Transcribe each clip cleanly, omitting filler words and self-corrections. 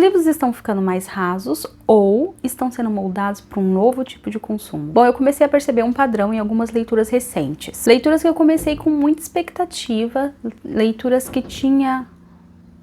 livros estão ficando mais rasos ou estão sendo moldados para um novo tipo de consumo? Bom, eu comecei a perceber um padrão em algumas leituras recentes. Leituras que eu comecei com muita expectativa, leituras que tinha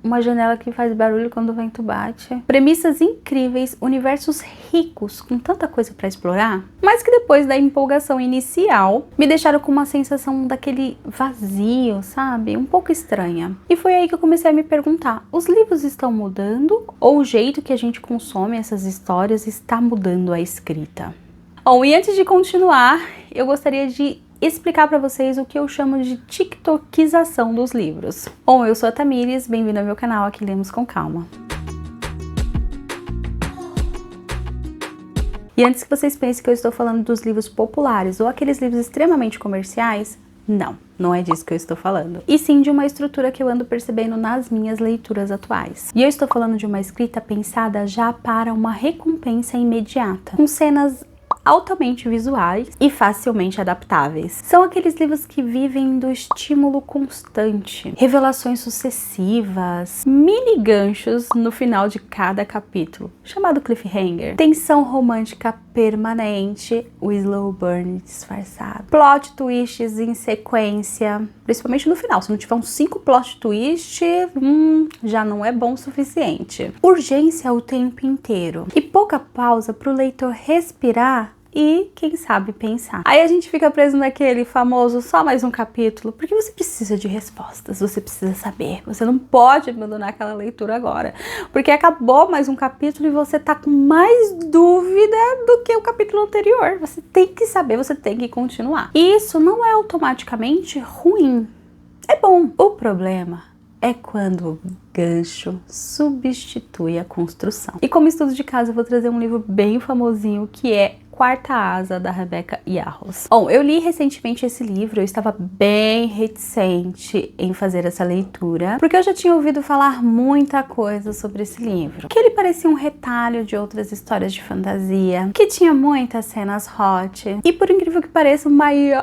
uma janela que faz barulho quando o vento bate, premissas incríveis, universos ricos, com tanta coisa para explorar, mas que depois da empolgação inicial me deixaram com uma sensação daquele vazio, sabe? Um pouco estranha. E foi aí que eu comecei a me perguntar, os livros estão mudando ou o jeito que a gente consome essas histórias está mudando a escrita? Bom, e antes de continuar, eu gostaria de explicar para vocês o que eu chamo de tiktokização dos livros. Bom, eu sou a Tamires, bem-vindo ao meu canal, aqui Lemos com Calma. E antes que vocês pensem que eu estou falando dos livros populares ou aqueles livros extremamente comerciais, não é disso que eu estou falando. E sim de uma estrutura que eu ando percebendo nas minhas leituras atuais. E eu estou falando de uma escrita pensada já para uma recompensa imediata, com cenas altamente visuais e facilmente adaptáveis. São aqueles livros que vivem do estímulo constante, revelações sucessivas, mini ganchos no final de cada capítulo, chamado cliffhanger, tensão romântica permanente, o slow burn disfarçado, plot twists em sequência, principalmente no final. Se não tiver uns 5 plot twists, já não é bom o suficiente. Urgência o tempo inteiro e pouca pausa para o leitor respirar e, quem sabe, pensar. Aí a gente fica preso naquele famoso só mais um capítulo, porque você precisa de respostas, você precisa saber, você não pode abandonar aquela leitura agora, porque acabou mais um capítulo e você tá com mais dúvida do que o capítulo anterior. Você tem que saber, você tem que continuar. E isso não é automaticamente ruim, é bom. O problema é quando o gancho substitui a construção. E como estudo de caso, eu vou trazer um livro bem famosinho, que é Quarta Asa, da Rebecca Yarros. Bom, eu li recentemente esse livro, eu estava bem reticente em fazer essa leitura, porque eu já tinha ouvido falar muita coisa sobre esse livro. Que ele parecia um retalho de outras histórias de fantasia, que tinha muitas cenas hot. E por incrível que pareça,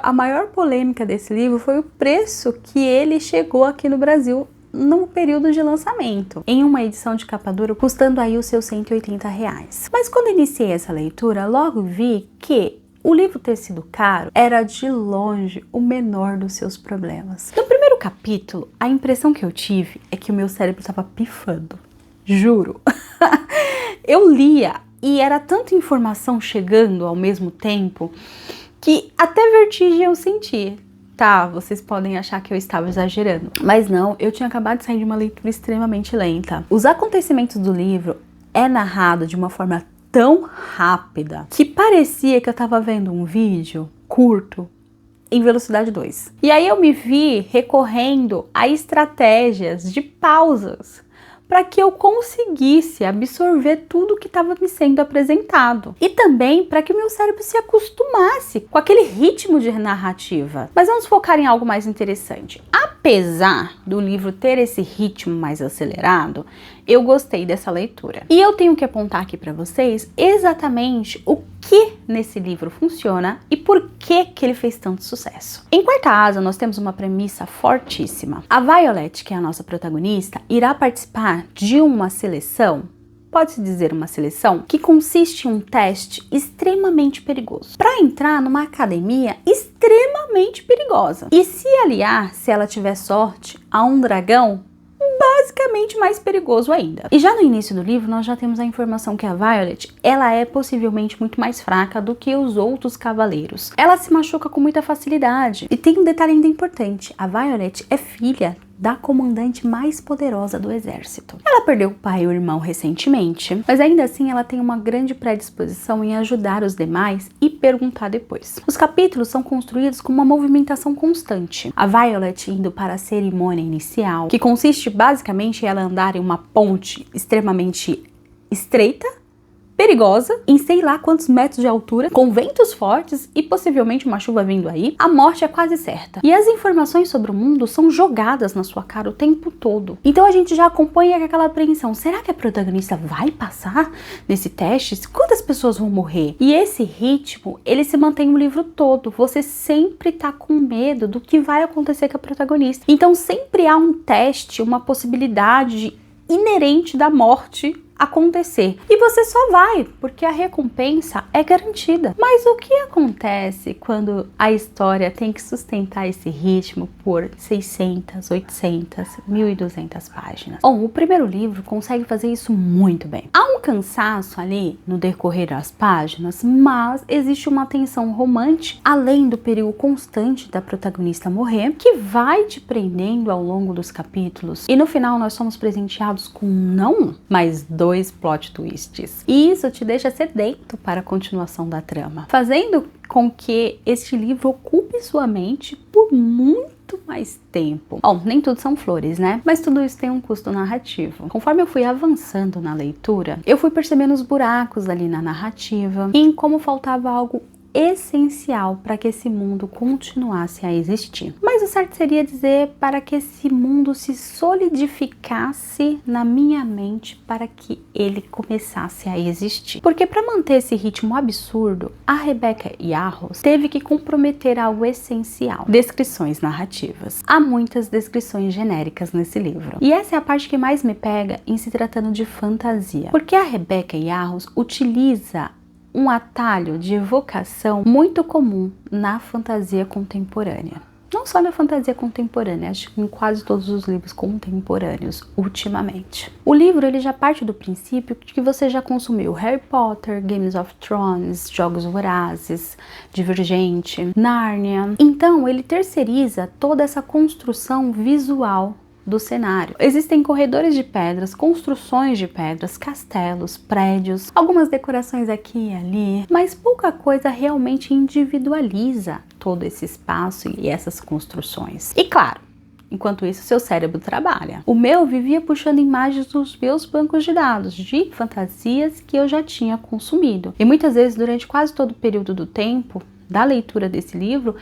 a maior polêmica desse livro foi o preço que ele chegou aqui no Brasil no período de lançamento, em uma edição de capa dura, custando aí os seus R$180. Mas quando iniciei essa leitura, logo vi que o livro ter sido caro era de longe o menor dos seus problemas. No primeiro capítulo, a impressão que eu tive é que o meu cérebro estava pifando. Juro. Eu lia e era tanta informação chegando ao mesmo tempo que até vertigem eu senti. Tá, vocês podem achar que eu estava exagerando, mas não, eu tinha acabado de sair de uma leitura extremamente lenta. Os acontecimentos do livro é narrado de uma forma tão rápida que parecia que eu estava vendo um vídeo curto em velocidade 2. E aí eu me vi recorrendo a estratégias de pausas para que eu conseguisse absorver tudo que estava me sendo apresentado. E também para que o meu cérebro se acostumasse com aquele ritmo de narrativa. Mas vamos focar em algo mais interessante. Apesar do livro ter esse ritmo mais acelerado, eu gostei dessa leitura. E eu tenho que apontar aqui para vocês exatamente o que nesse livro funciona e por que ele fez tanto sucesso. Em Quarta Asa, nós temos uma premissa fortíssima. A Violet, que é a nossa protagonista, irá participar de uma seleção, pode-se dizer uma seleção, que consiste em um teste extremamente perigoso, para entrar numa academia extremamente perigosa e se aliar, se ela tiver sorte, a um dragão basicamente mais perigoso ainda. E já no início do livro nós já temos a informação que a Violet, ela é possivelmente muito mais fraca do que os outros cavaleiros. Ela se machuca com muita facilidade. E tem um detalhe ainda importante, a Violet é filha da comandante mais poderosa do exército. Ela perdeu o pai e o irmão recentemente, mas ainda assim ela tem uma grande predisposição em ajudar os demais e perguntar depois. Os capítulos são construídos com uma movimentação constante. A Violet indo para a cerimônia inicial, que consiste basicamente em ela andar em uma ponte extremamente estreita, perigosa, em sei lá quantos metros de altura, com ventos fortes e possivelmente uma chuva vindo aí, a morte é quase certa. E as informações sobre o mundo são jogadas na sua cara o tempo todo. Então a gente já acompanha aquela apreensão. Será que a protagonista vai passar nesse teste? Quantas pessoas vão morrer? E esse ritmo, ele se mantém o livro todo. Você sempre tá com medo do que vai acontecer com a protagonista. Então sempre há um teste, uma possibilidade inerente da morte acontecer. E você só vai, porque a recompensa é garantida. Mas o que acontece quando a história tem que sustentar esse ritmo por 600, 800, 1.200 páginas? Bom, o primeiro livro consegue fazer isso muito bem. Há um cansaço ali no decorrer das páginas, mas existe uma tensão romântica, além do perigo constante da protagonista morrer, que vai te prendendo ao longo dos capítulos. E no final nós somos presenteados com não um, mas 2 plot twists. E isso te deixa sedento para a continuação da trama, fazendo com que este livro ocupe sua mente por muito mais tempo. Bom, nem tudo são flores, né? Mas tudo isso tem um custo narrativo. Conforme eu fui avançando na leitura, eu fui percebendo os buracos ali na narrativa e em como faltava algo essencial para que esse mundo continuasse a existir. Mas o certo seria dizer para que esse mundo se solidificasse na minha mente para que ele começasse a existir. Porque para manter esse ritmo absurdo, a Rebecca Yarros teve que comprometer algo essencial: descrições narrativas. Há muitas descrições genéricas nesse livro. E essa é a parte que mais me pega em se tratando de fantasia. Porque a Rebecca Yarros utiliza um atalho de evocação muito comum na fantasia contemporânea. Não só na fantasia contemporânea, acho que em quase todos os livros contemporâneos, ultimamente. O livro ele já parte do princípio de que você já consumiu Harry Potter, Games of Thrones, Jogos Vorazes, Divergente, Nárnia. Então, ele terceiriza toda essa construção visual do cenário. Existem corredores de pedras, construções de pedras, castelos, prédios, algumas decorações aqui e ali, mas pouca coisa realmente individualiza todo esse espaço e essas construções. E claro, enquanto isso, seu cérebro trabalha. O meu vivia puxando imagens dos meus bancos de dados, de fantasias que eu já tinha consumido. E muitas vezes, durante quase todo o período do tempo da leitura desse livro,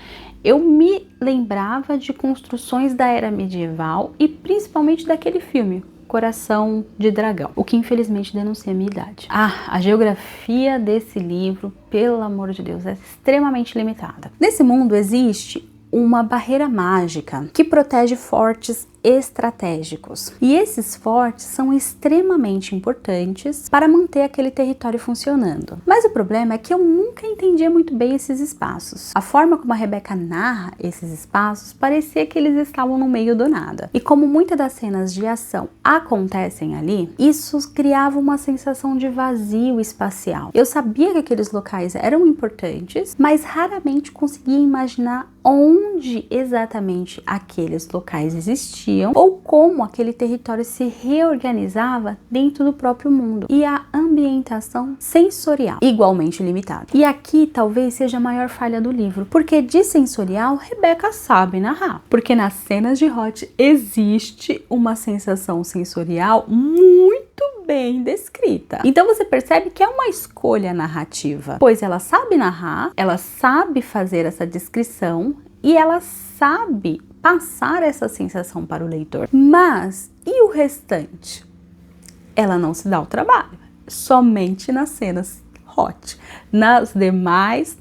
eu me lembrava de construções da era medieval e principalmente daquele filme, Coração de Dragão, o que infelizmente denuncia a minha idade. A geografia desse livro, pelo amor de Deus, é extremamente limitada. Nesse mundo existe uma barreira mágica que protege fortes estratégicos. E esses fortes são extremamente importantes para manter aquele território funcionando. Mas o problema é que eu nunca entendia muito bem esses espaços. A forma como a Rebecca narra esses espaços parecia que eles estavam no meio do nada. E como muitas das cenas de ação acontecem ali, isso criava uma sensação de vazio espacial. Eu sabia que aqueles locais eram importantes, mas raramente conseguia imaginar onde exatamente aqueles locais existiam ou como aquele território se reorganizava dentro do próprio mundo, e a ambientação sensorial igualmente limitada. E aqui talvez seja a maior falha do livro, porque de sensorial Rebecca sabe narrar, porque nas cenas de Hot existe uma sensação sensorial muito bem descrita. Então você percebe que é uma escolha narrativa, pois ela sabe narrar, ela sabe fazer essa descrição e ela sabe passar essa sensação para o leitor. Mas e o restante? Ela não se dá o trabalho, somente nas cenas hot. Nas demais,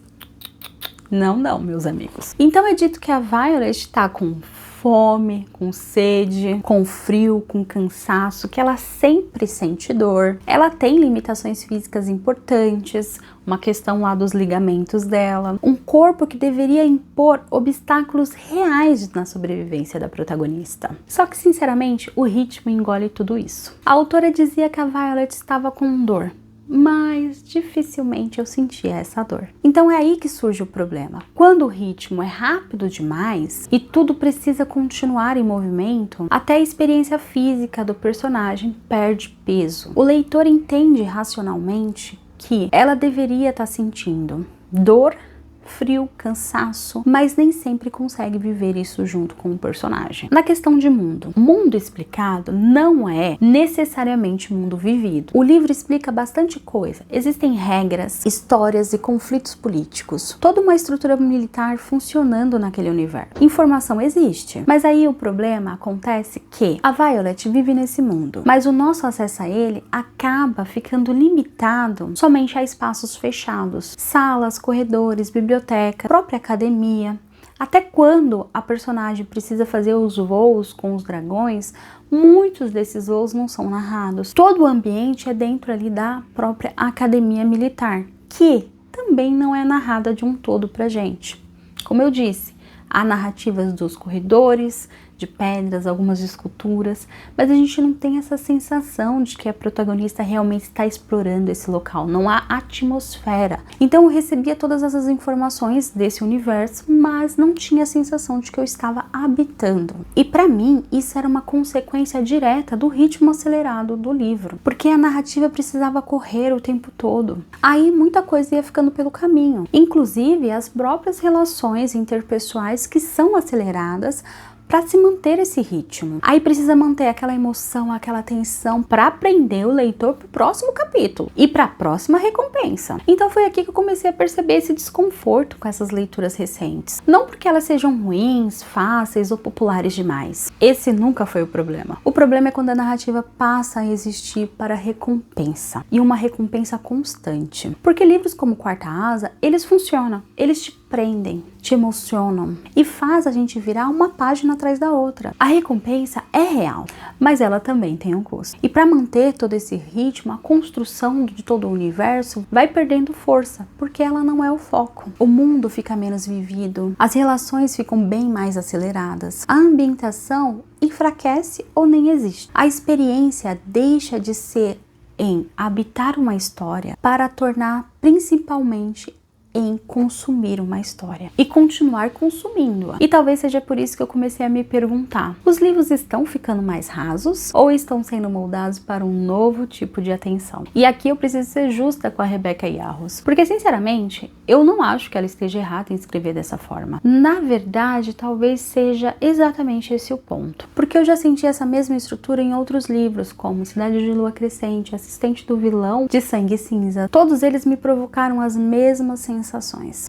não, meus amigos. Então é dito que a Violet está com fome, com sede, com frio, com cansaço, que ela sempre sente dor. Ela tem limitações físicas importantes, uma questão lá dos ligamentos dela, um corpo que deveria impor obstáculos reais na sobrevivência da protagonista. Só que, sinceramente, o ritmo engole tudo isso. A autora dizia que a Violet estava com dor, mas dificilmente eu sentia essa dor. Então é aí que surge o problema. Quando o ritmo é rápido demais e tudo precisa continuar em movimento, até a experiência física do personagem perde peso. O leitor entende racionalmente que ela deveria estar sentindo dor, frio, cansaço, mas nem sempre consegue viver isso junto com o personagem. Na questão de mundo explicado não é necessariamente mundo vivido. O livro explica bastante coisa. Existem regras, histórias e conflitos políticos. Toda uma estrutura militar funcionando naquele universo. Informação existe, mas aí o problema acontece que a Violet vive nesse mundo, mas o nosso acesso a ele acaba ficando limitado somente a espaços fechados, salas, corredores, bibliotecas, própria academia, Até quando a personagem precisa fazer os voos com os dragões, muitos desses voos não são narrados. Todo o ambiente é dentro ali da própria academia militar, que também não é narrada de um todo pra gente. Como eu disse, há narrativas dos corredores, de pedras, algumas esculturas, mas a gente não tem essa sensação de que a protagonista realmente está explorando esse local, não há atmosfera. Então eu recebia todas essas informações desse universo, mas não tinha a sensação de que eu estava habitando. E para mim, isso era uma consequência direta do ritmo acelerado do livro, porque a narrativa precisava correr o tempo todo. Aí muita coisa ia ficando pelo caminho, inclusive as próprias relações interpessoais que são aceleradas para se manter esse ritmo. Aí precisa manter aquela emoção, aquela tensão para prender o leitor para o próximo capítulo e para a próxima recompensa. Então foi aqui que eu comecei a perceber esse desconforto com essas leituras recentes. Não porque elas sejam ruins, fáceis ou populares demais. Esse nunca foi o problema. O problema é quando a narrativa passa a existir para recompensa, e uma recompensa constante. Porque livros como Quarta Asa, eles funcionam, eles te prendem, te emocionam e faz a gente virar uma página atrás da outra. A recompensa é real, mas ela também tem um custo. E para manter todo esse ritmo, a construção de todo o universo vai perdendo força, porque ela não é o foco. O mundo fica menos vivido, as relações ficam bem mais aceleradas, a ambientação enfraquece ou nem existe. A experiência deixa de ser em habitar uma história para tornar principalmente em consumir uma história e continuar consumindo-a. E talvez seja por isso que eu comecei a me perguntar: os livros estão ficando mais rasos ou estão sendo moldados para um novo tipo de atenção? E aqui eu preciso ser justa com a Rebecca Yarros, porque sinceramente eu não acho que ela esteja errada em escrever dessa forma. Na verdade, talvez seja exatamente esse o ponto, porque eu já senti essa mesma estrutura em outros livros, como Cidade de Lua Crescente, Assistente do Vilão, de Sangue Cinza. Todos eles me provocaram as mesmas sensações.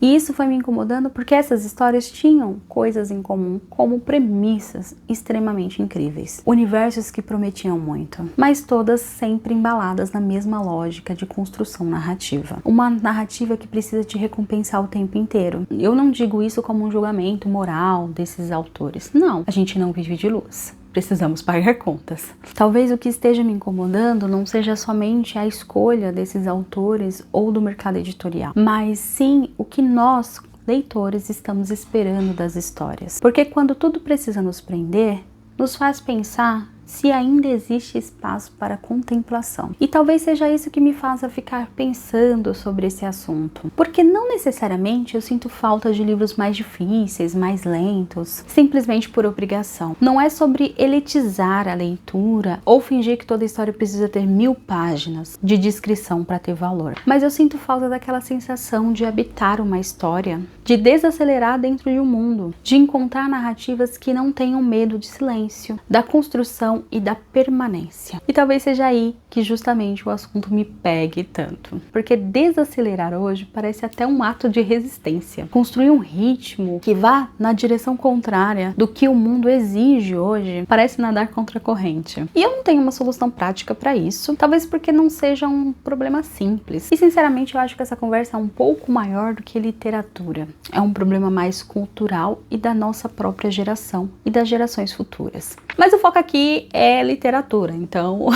E isso foi me incomodando porque essas histórias tinham coisas em comum, como premissas extremamente incríveis, universos que prometiam muito, mas todas sempre embaladas na mesma lógica de construção narrativa. Uma narrativa que precisa te recompensar o tempo inteiro. Eu não digo isso como um julgamento moral desses autores. Não, a gente não vive de luz. Precisamos pagar contas. Talvez o que esteja me incomodando não seja somente a escolha desses autores ou do mercado editorial, mas sim o que nós, leitores, estamos esperando das histórias. Porque quando tudo precisa nos prender, nos faz pensar se ainda existe espaço para contemplação. E talvez seja isso que me faça ficar pensando sobre esse assunto. Porque não necessariamente eu sinto falta de livros mais difíceis, mais lentos, simplesmente por obrigação. Não é sobre elitizar a leitura ou fingir que toda história precisa ter 1000 páginas de descrição para ter valor. Mas eu sinto falta daquela sensação de habitar uma história, de desacelerar dentro de um mundo, de encontrar narrativas que não tenham medo de silêncio, da construção e da permanência. E talvez seja aí que justamente o assunto me pegue tanto, porque desacelerar hoje parece até um ato de resistência. Construir um ritmo que vá na direção contrária do que o mundo exige hoje parece nadar contra a corrente. E eu não tenho uma solução prática para isso, talvez porque não seja um problema simples. E sinceramente eu acho que essa conversa é um pouco maior do que literatura. É um problema mais cultural e da nossa própria geração e das gerações futuras. Mas o foco aqui é literatura, então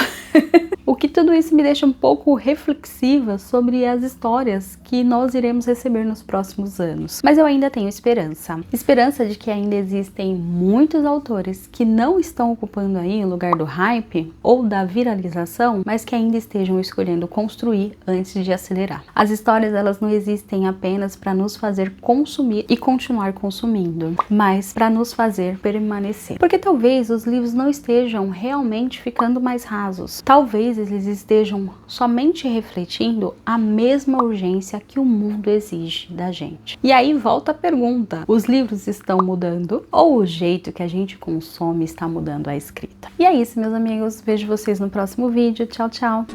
o que tudo isso me deixa um pouco reflexiva sobre as histórias que nós iremos receber nos próximos anos. Mas eu ainda tenho esperança. Esperança de que ainda existem muitos autores que não estão ocupando aí o lugar do hype ou da viralização, mas que ainda estejam escolhendo construir antes de acelerar. As histórias, elas não existem apenas para nos fazer consumir e continuar consumindo, mas para nos fazer permanecer. Porque talvez os livros não estejam realmente ficando mais rasos. Talvez eles estejam somente refletindo a mesma urgência que o mundo exige da gente. E aí volta a pergunta: os livros estão mudando ou o jeito que a gente consome está mudando a escrita? E é isso, meus amigos. Vejo vocês no próximo vídeo. Tchau, tchau!